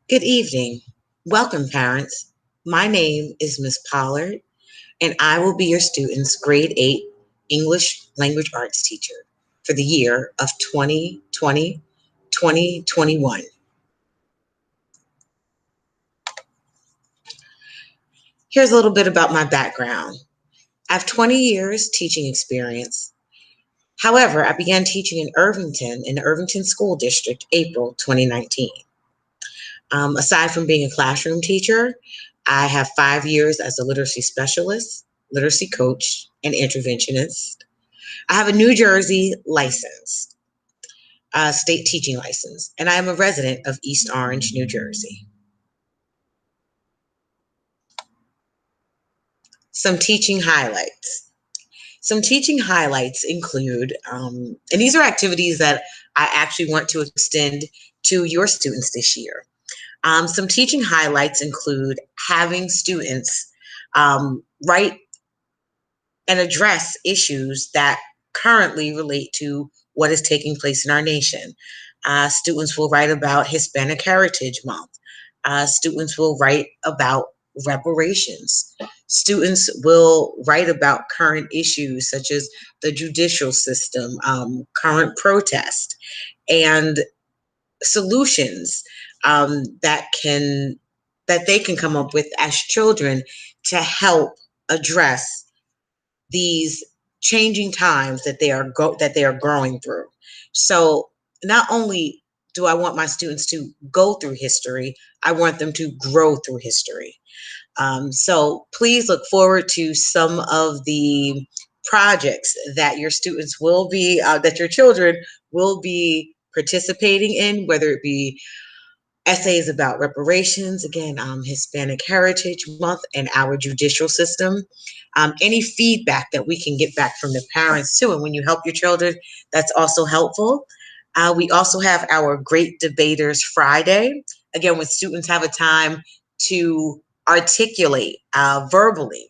Good evening. Welcome, parents. My name is Miss Pollard, and I will be your student's grade 8 English language arts teacher for the year of 2020-2021. Here's a little bit about my background. I have 20 years teaching experience. However, I began teaching in the Irvington School District, April 2019. Aside from being a classroom teacher, I have 5 years as a literacy specialist, literacy coach, and interventionist. I have a New Jersey license, state teaching license, and I am a resident of East Orange, New Jersey. Some teaching highlights. Some teaching highlights include, and these are activities that I actually want to extend to your students this year. Some teaching highlights include having students write and address issues that currently relate to what is taking place in our nation. Students will write about Hispanic Heritage Month. Students will write about reparations. Students will write about current issues such as the judicial system, current protest, and solutions that they can come up with as children to help address these changing times that they are growing through. So not only do I want my students to go through history, I want them to grow through history. So please look forward to some of the projects that your students will be, that your children will be participating in, whether it be essays about reparations, again, Hispanic Heritage Month, and our judicial system. Any feedback that we can get back from the parents too, and when you help your children, that's also helpful. We also have our Great Debaters Friday, again, when students have a time to articulate verbally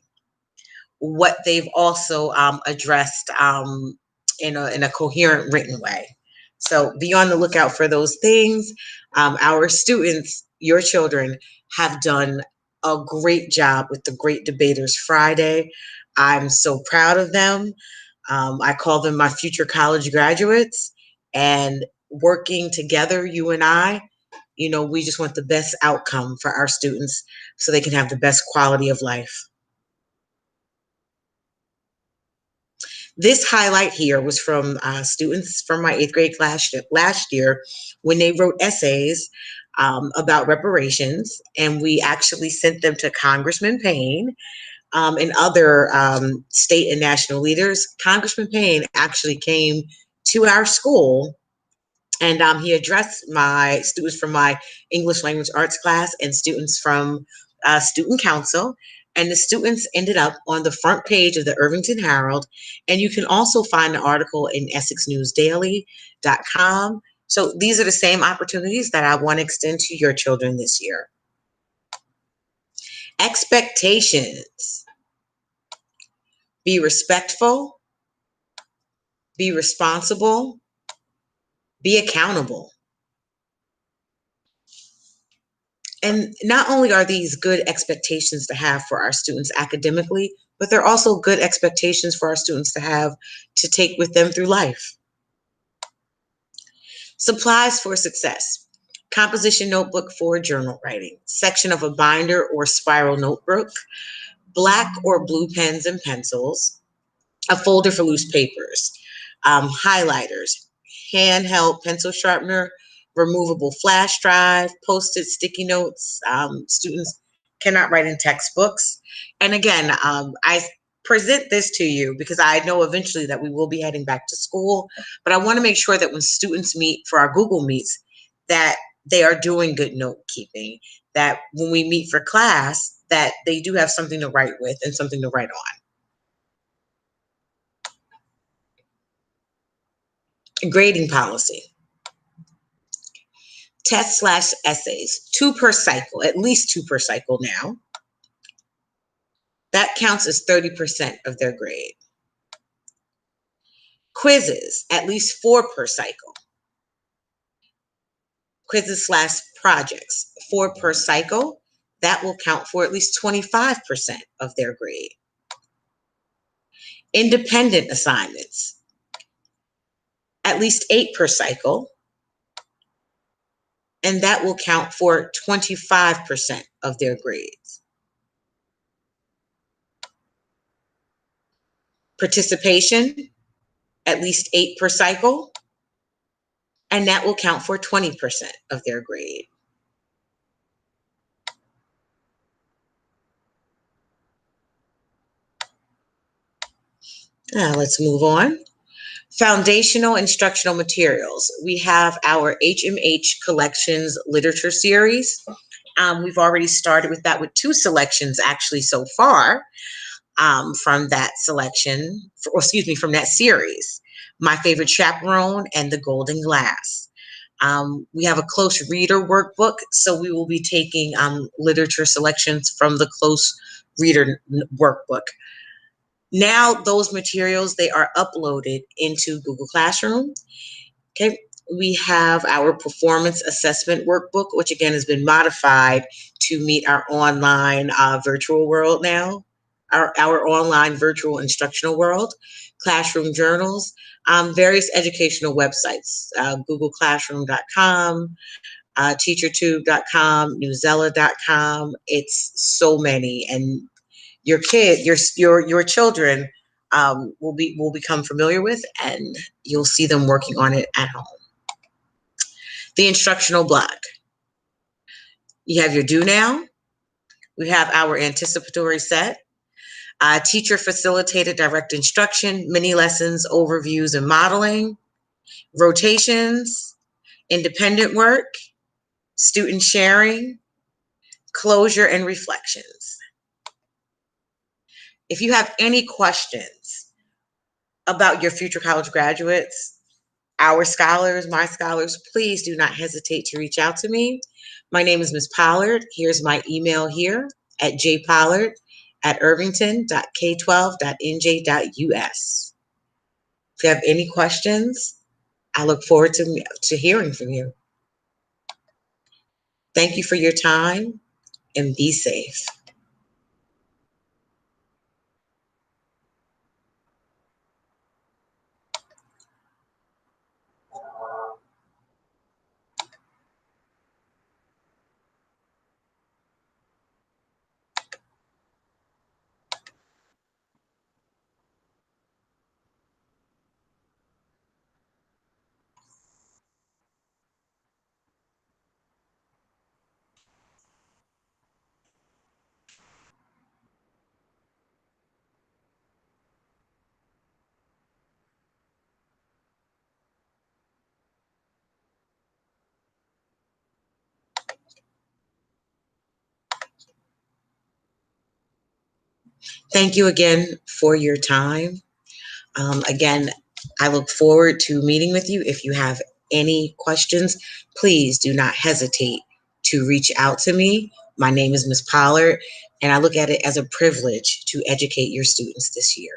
what they've also addressed in a coherent written way. So be on the lookout for those things. Our students, your children, have done a great job with the Great Debaters Friday. I'm so proud of them. I call them my future college graduates. And working together, you and I, we just want the best outcome for our students so they can have the best quality of life. This highlight here was from students from my 8th grade class last year when they wrote essays about reparations, and we actually sent them to Congressman Payne and other state and national leaders. Congressman Payne actually came to our school, and he addressed my students from my English language arts class and students from student council. And the students ended up on the front page of the Irvington Herald. And you can also find the article in EssexNewsDaily.com. So these are the same opportunities that I want to extend to your children this year. Expectations. Be respectful. Be responsible. Be accountable. And not only are these good expectations to have for our students academically, but they're also good expectations for our students to have to take with them through life. Supplies for success. Composition notebook for journal writing, section of a binder or spiral notebook, black or blue pens and pencils, a folder for loose papers, highlighters, handheld pencil sharpener, removable flash drive, post-it sticky notes. Students cannot write in textbooks. And again, I present this to you because I know eventually that we will be heading back to school, but I want to make sure that when students meet for our Google Meets, that they are doing good note keeping, that when we meet for class, that they do have something to write with and something to write on. Grading policy. Test/essays, 2 per cycle, at least 2 per cycle now. That counts as 30% of their grade. Quizzes, at least 4 per cycle. quizzes/projects, 4 per cycle. That will count for at least 25% of their grade. Independent assignments, at least 8 per cycle, and that will count for 25% of their grades. Participation, at least 8 per cycle, and that will count for 20% of their grade. Now let's move on. Foundational instructional materials. We have our HMH Collections Literature Series. We've already started with that with 2 selections actually so far from that selection, from that series. My Favorite Chaperone and The Golden Glass. We have a close reader workbook, so we will be taking literature selections from the close reader workbook. Now those materials, they are uploaded into Google Classroom. Okay, we have our performance assessment workbook, which again has been modified to meet our online virtual world now, our online virtual instructional world, classroom journals, various educational websites, googleclassroom.com, teachertube.com, newzella.com. It's so many, and your children will become familiar with, and you'll see them working on it at home. The instructional block. You have your do now. We have our anticipatory set. Teacher facilitated direct instruction, mini lessons, overviews, and modeling. Rotations, independent work, student sharing, closure, and reflections. If you have any questions about your future college graduates, our scholars, my scholars, please do not hesitate to reach out to me. My name is Ms. Pollard. Here's my email here at jpollard@irvington.k12.nj.us. If you have any questions, I look forward to hearing from you. Thank you for your time, and be safe. Thank you again for your time. Again, I look forward to meeting with you. If you have any questions, please do not hesitate to reach out to me. My name is Ms. Pollard, and I look at it as a privilege to educate your students this year.